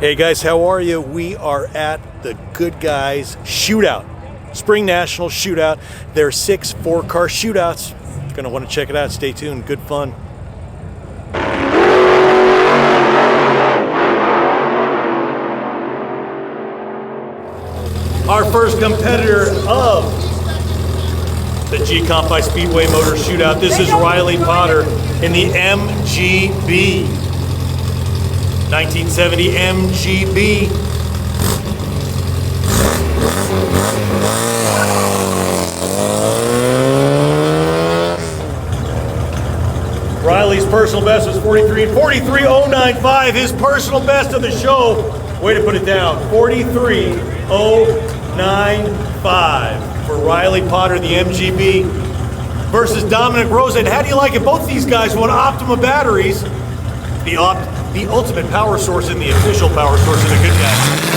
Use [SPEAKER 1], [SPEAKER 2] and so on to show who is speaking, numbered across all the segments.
[SPEAKER 1] Hey guys, how are you? We are at the Goodguys Shootout, Spring National Shootout. There are 6 4-car shootouts. You're gonna want to check it out. Stay tuned. Good fun. Our first competitor of the G-Comp by Speedway Motor Shootout. This is Riley Potter in the MGB. 1970 MGB. Riley's personal best was 43.095. His personal best of the show. Way to put it down. 43.095 for Riley Potter, the MGB, versus Dominic Rosen. How do you like it? Both these guys won Optima batteries. The ultimate power source and the official power source of the Goodguys.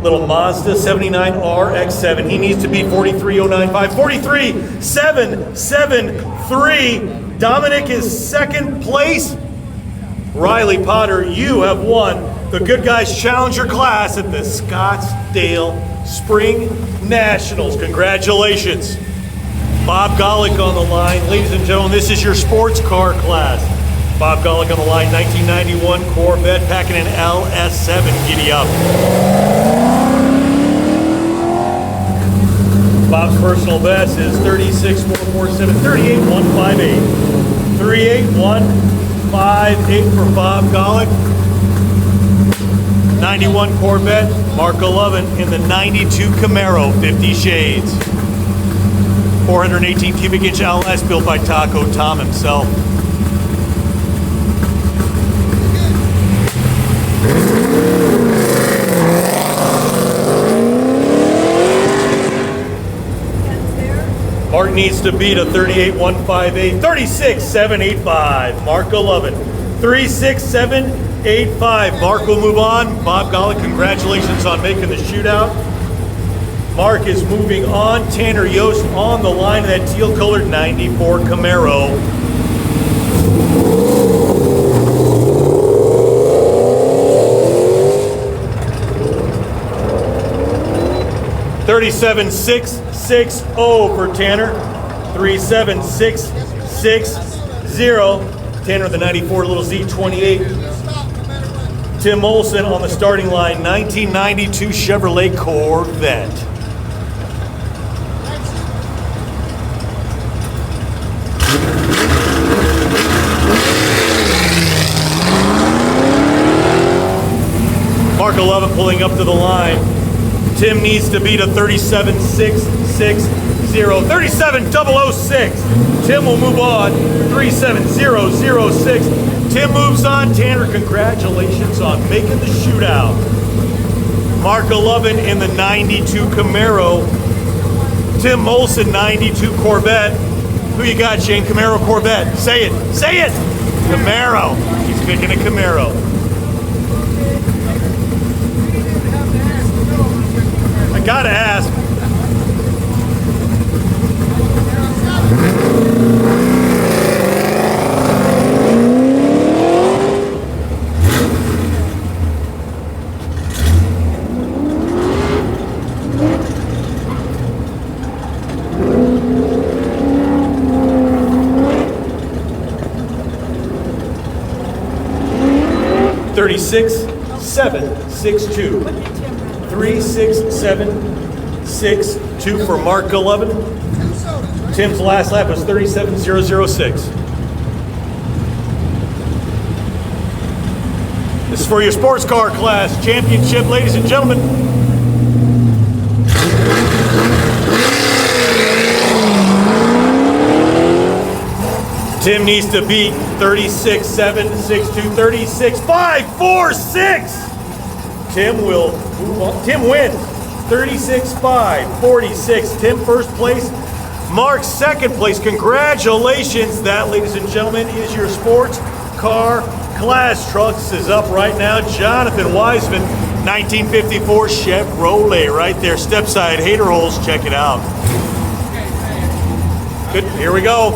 [SPEAKER 1] Little Mazda 79R X7. He needs to beat 43.095. 43.773. Dominic is second place. Riley Potter, you have won the Goodguys Challenger class at the Scottsdale Spring Nationals. Congratulations. Bob Golick on the line. Ladies and gentlemen, this is your sports car class. Bob Golick on the line, 1991 Corvette, packing an LS7. Giddy up. Bob's personal best is 36.447, 38.158. 38.158 for Bob Golick. 91 Corvette, Mark 11 in the 92 Camaro, 50 Shades. 418 cubic inch LS built by Taco Tom himself. Mark needs to beat a 38.158, 36.785. Mark 11, 36.785. Mark will move on. Bob Golick, congratulations on making the shootout. Mark is moving on. Tanner Yost on the line of that teal-colored 94 Camaro. $37,660 for Tanner. 37,660. Tanner the 94 little Z28. Tim Olson on the starting line, 1992 Chevrolet Corvette. Mark 11 pulling up to the line. Tim needs to beat a 37,660. 37,006. Tim will move on. 37,006. Tim moves on. Tanner, congratulations on making the shootout. Mark 11 in the 92 Camaro. Tim Molson, 92 Corvette. Who you got, Shane? Camaro, Corvette. Say it. Say it. Camaro. He's picking a Camaro. I gotta ask. $36,762. 36,762 for Mark 11. Tim's last lap was 37,006. This is for your sports car class championship, ladies and gentlemen. Tim needs to beat 36,762, 36,546. Tim will move on. Tim wins 36,546. Tim first place. Mark second place. Congratulations. That, ladies and gentlemen, is your sports car class. Trucks is up right now. Jonathan Wiseman, 1954 Chevrolet right there. Step side hater holes. Check it out. Good. Here we go.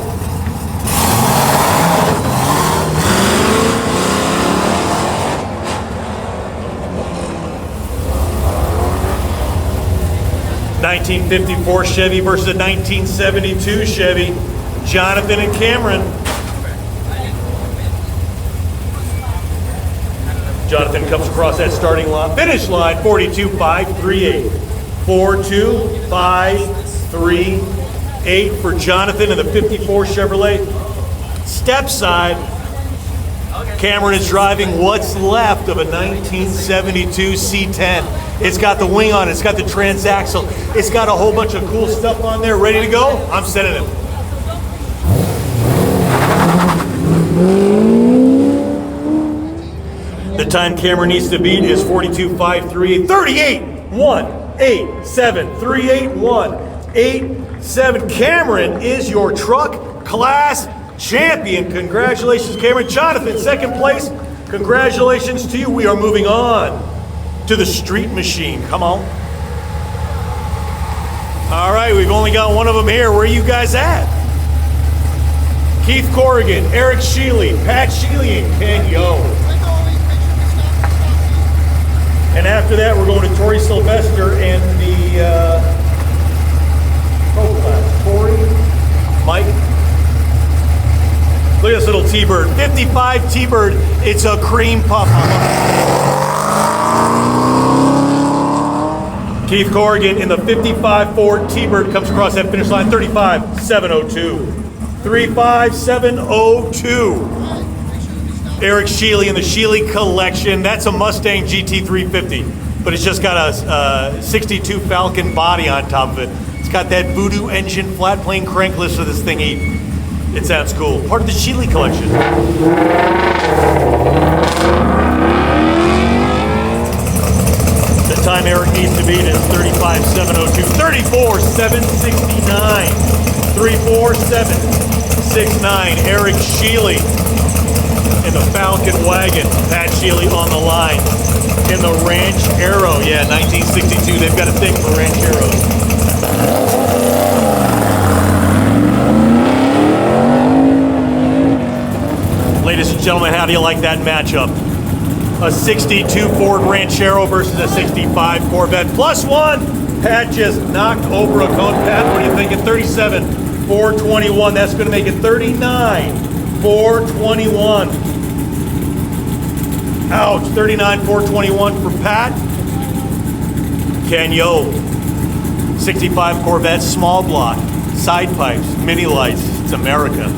[SPEAKER 1] 1954 Chevy versus a 1972 Chevy. Jonathan and Cameron. Jonathan comes across that starting line, finish line, 42.538. 42.538 for Jonathan in the 54 Chevrolet. Step side, Cameron is driving what's left of a 1972 C10. It's got the wing on it, it's got the transaxle, it's got a whole bunch of cool stuff on there. Ready to go? I'm sending him. The time Cameron needs to beat is 42.538. 38.187. 38.187. Cameron is your truck class champion. Congratulations, Cameron. Jonathan, second place. Congratulations to you. We are moving on to the street machine. Come on. All right, we've only got one of them here. Where are you guys at? Keith Corrigan, Eric Sheely, Pat Sheely, and Ken Yo. And after that, we're going to Tori Sylvester and the pro class. Tori, Mike. Look at this little T-Bird. 55 T-Bird. It's a cream puff. Keith Corrigan in the 55 Ford T-Bird comes across that finish line. 35.702. 35.702. Eric Sheely in the Sheely Collection. That's a Mustang GT350, but it's just got a 62 Falcon body on top of it. It's got that Voodoo engine, flat plane crankless for this thingy. It sounds cool. Part of the Sheely Collection. The time Eric needs to beat is 35.702. 34.769. 34.769. Eric Sheely in the Falcon wagon. Pat Sheely on the line in the Ranch Arrow. Yeah, 1962. They've got a thing for Ranch Arrows. Ladies and gentlemen, how do you like that matchup? A 62 Ford Ranchero versus a 65 Corvette. +1. Pat just knocked over a cone. Pat, what are you thinking? 37.421. That's going to make it 39.421. Ouch, 39.421 for Pat. Ken Yo, 65 Corvette, small block, side pipes, mini lights. It's America.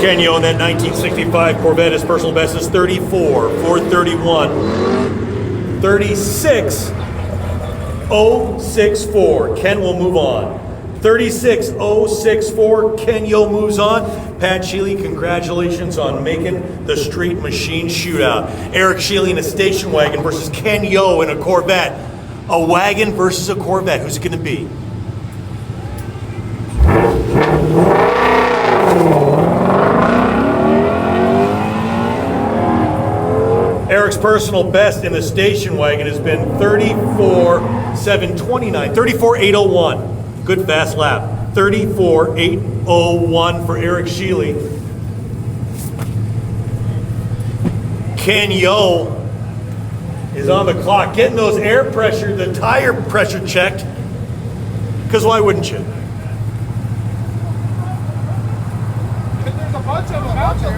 [SPEAKER 1] Ken Yo in that 1965 Corvette, his personal best is 34.431. 36.064. Ken will move on. 36.064. Ken Yo moves on. Pat Sheely, congratulations on making the Street Machine Shootout. Eric Sheely in a station wagon versus Ken Yo in a Corvette. A wagon versus a Corvette. Who's it going to be? Eric's personal best in the station wagon has been 34.729, 34.801. Good fast lap. 34.801 for Eric Sheely. Ken Yo is on the clock, getting those air pressure, the tire pressure checked. Because why wouldn't you?
[SPEAKER 2] There's a bunch of them out there.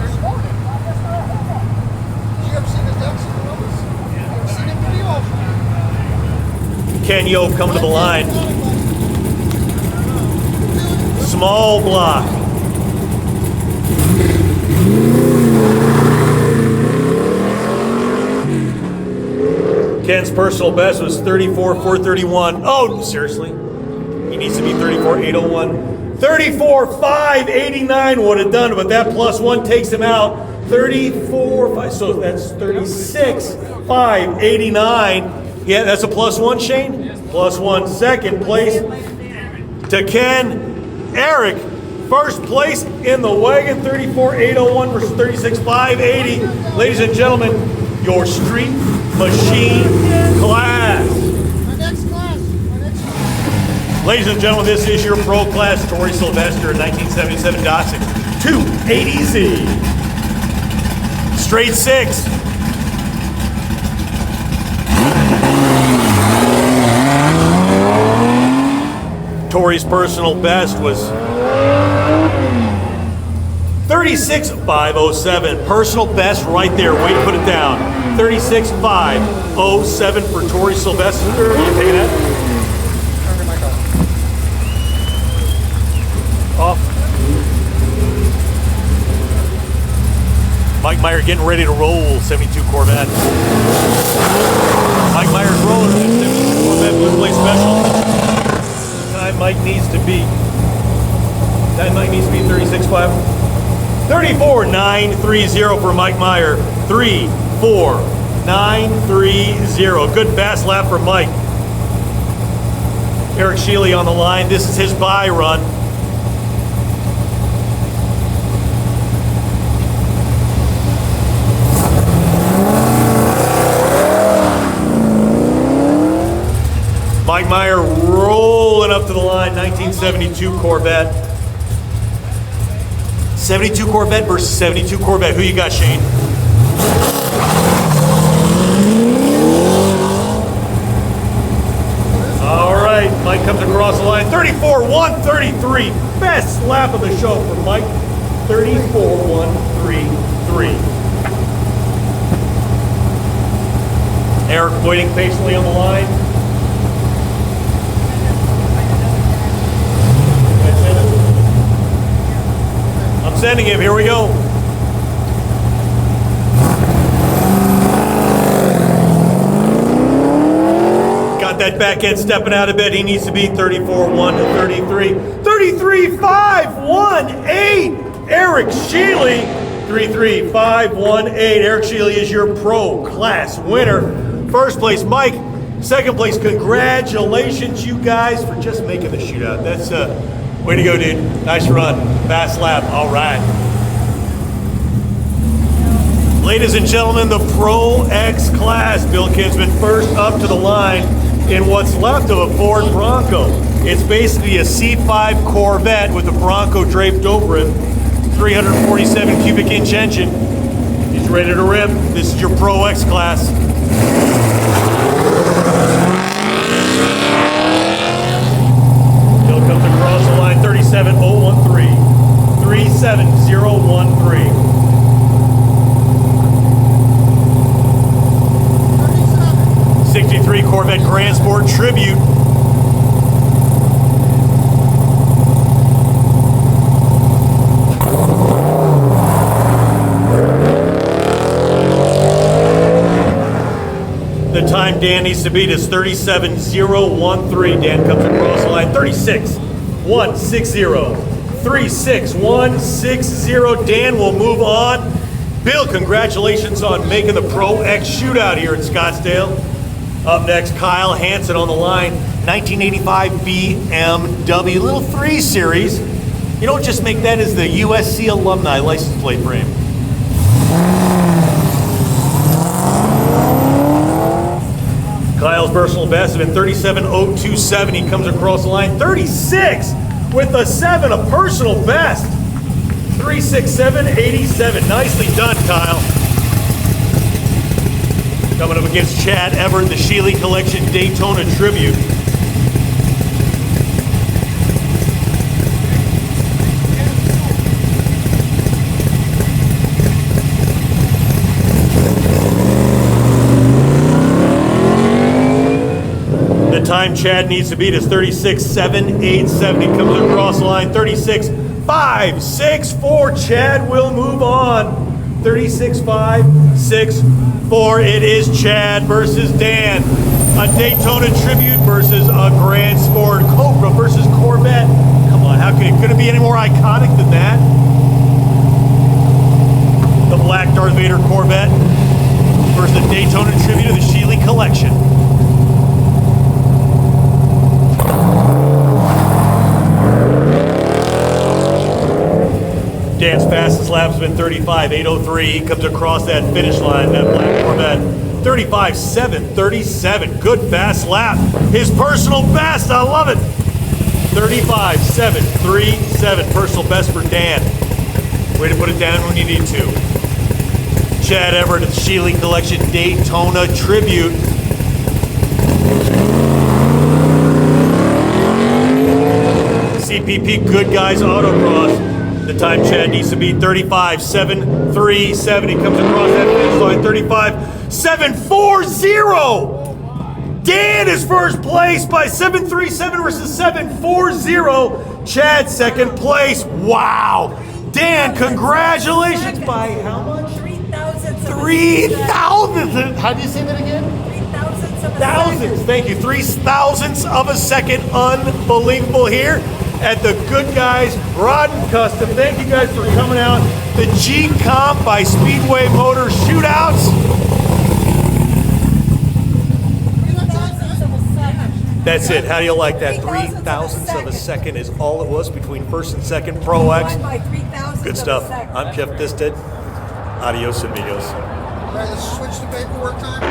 [SPEAKER 1] Ken Yo come to the line. Small block. Ken's personal best was 34.431. Oh, seriously? He needs to be 34.801. 34.589 would have done it, but that +1 takes him out. 34.5, so that's 36.589. Yeah, that's a +1, Shane? +1. Second place to Ken. Eric, first place in the wagon, 34.801 versus 36.580. Ladies and gentlemen, your Street Machine class.
[SPEAKER 2] My next class.
[SPEAKER 1] Ladies and gentlemen, this is your pro class. Tori Sylvester, 1977 Datsun 280Z. Straight 6. Tori's personal best was 36,507. Personal best right there. Way to put it down. 36,507 for Tori Sylvester. You taking that? Off. Mike Meyer getting ready to roll. 72 Corvette. Mike Meyer's rolling. 72 Corvette Blue Plate Special. Time Mike needs to be. Time Mike needs to be 36.5. 34,930 for Mike Meyer. 34,930. Good fast lap for Mike. Eric Sheely on the line. This is his bye run. Mike Meyer rolling up to the line, 1972 Corvette. 72 Corvette versus 72 Corvette. Who you got, Shane? All right, Mike comes across the line, 34,133. Best lap of the show for Mike, 34,133. Eric waiting patiently on the line. Sending him, here we go. Got that back end stepping out of bed. He needs to be 34,133. 33,518. Eric Sheely. 33,518. Eric Sheely is your pro class winner. First place, Mike. Second place, congratulations, you guys, for just making the shootout. That's way to go, dude. Nice run. Fast lap. All right. Ladies and gentlemen, the Pro X class. Bill Kinsman first up to the line in what's left of a Ford Bronco. It's basically a C5 Corvette with a Bronco draped over it. 347 cubic inch engine. He's ready to rip. This is your Pro X class. Comes across the line, 37,013. 37013. 63 Corvette Grand Sport Tribute. The time Dan needs to beat is 37,013. Dan comes across the line, 36,160. 36,160. Dan will move on. Bill, congratulations on making the Pro X Shootout here in Scottsdale. Up next, Kyle Hansen on the line, 1985 BMW, little 3 Series. You don't just make that as the USC alumni license plate frame. Kyle's personal best has been 37,027. He comes across the line, 36 with a 7, a personal best. 36787. Nicely done, Kyle. Coming up against Chad Everett, the Sheely Collection Daytona Tribute. The time Chad needs to beat is 36,787. He comes across the line, 36,564. Chad will move on. 36,564. It is Chad versus Dan. A Daytona Tribute versus a Grand Sport. Cobra versus Corvette. Come on, how could it be any more iconic than that? The black Darth Vader Corvette versus the Daytona Tribute of the Sheely Collection. Dan's fastest lap's been 35,803. He comes across that finish line, that black Corvette. 35,737. Good fast lap. His personal best. I love it. 35,737. Personal best for Dan. Way to put it down when you need to. Chad Everett at the Sheely Collection Daytona Tribute. CPP Goodguys Autocross. The time Chad needs to be 35.737. He comes across that finish line 35.740. Dan is first place by 737 versus 740. Chad second place. Wow. Dan, congratulations by how much? 3,000. How do you say that again? 3,000 thousands. Thank you. 3,000ths of a second. Unbelievable here at the Goodguys Rod and Custom. Thank you guys for coming out. The G Comp by Speedway Motor Shootouts. That's it. How do you like that? 3,000ths of a second is all it was between first and second. Pro X. Good stuff. I'm Jeff Bisted. Adios amigos.
[SPEAKER 2] All right, let's switch to paperwork time.